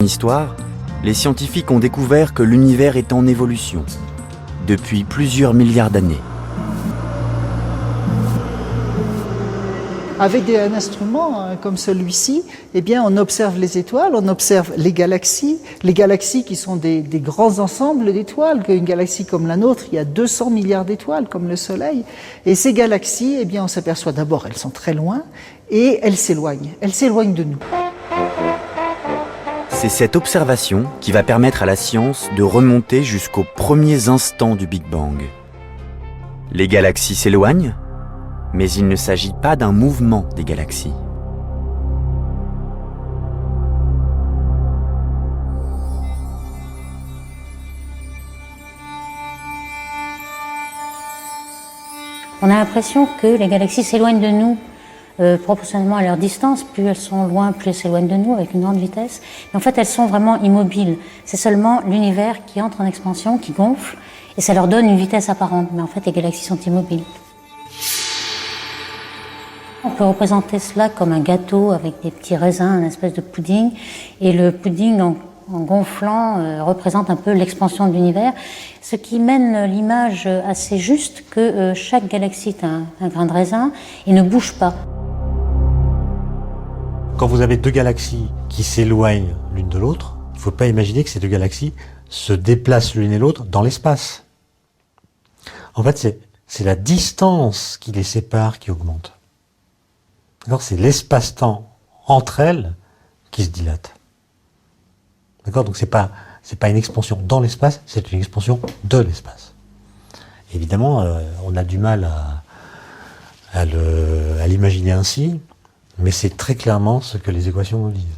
Histoire, les scientifiques ont découvert que l'univers est en évolution depuis plusieurs milliards d'années. Avec un instrument comme celui-ci, eh bien, on observe les étoiles, on observe les galaxies qui sont des grands ensembles d'étoiles. Une galaxie comme la nôtre, il y a 200 milliards d'étoiles, comme le Soleil. Et ces galaxies, eh bien, on s'aperçoit d'abord, elles sont très loin, et elles s'éloignent de nous. C'est cette observation qui va permettre à la science de remonter jusqu'aux premiers instants du Big Bang. Les galaxies s'éloignent, mais il ne s'agit pas d'un mouvement des galaxies. On a l'impression que les galaxies s'éloignent de nous proportionnellement à leur distance. Plus elles sont loin, plus elles s'éloignent de nous avec une grande vitesse. Mais en fait, elles sont vraiment immobiles. C'est seulement l'univers qui entre en expansion, qui gonfle, et ça leur donne une vitesse apparente. Mais en fait, les galaxies sont immobiles. On peut représenter cela comme un gâteau avec des petits raisins, une espèce de pudding. Et le pudding, en gonflant, représente un peu l'expansion de l'univers, ce qui mène l'image assez juste que chaque galaxie est un grain de raisin et ne bouge pas. Quand vous avez deux galaxies qui s'éloignent l'une de l'autre, il ne faut pas imaginer que ces deux galaxies se déplacent l'une et l'autre dans l'espace. En fait, c'est la distance qui les sépare qui augmente. C'est l'espace-temps entre elles qui se dilate. D'accord ? Donc c'est pas une expansion dans l'espace, c'est une expansion de l'espace. Évidemment, on a du mal à l'imaginer ainsi, mais c'est très clairement ce que les équations nous disent.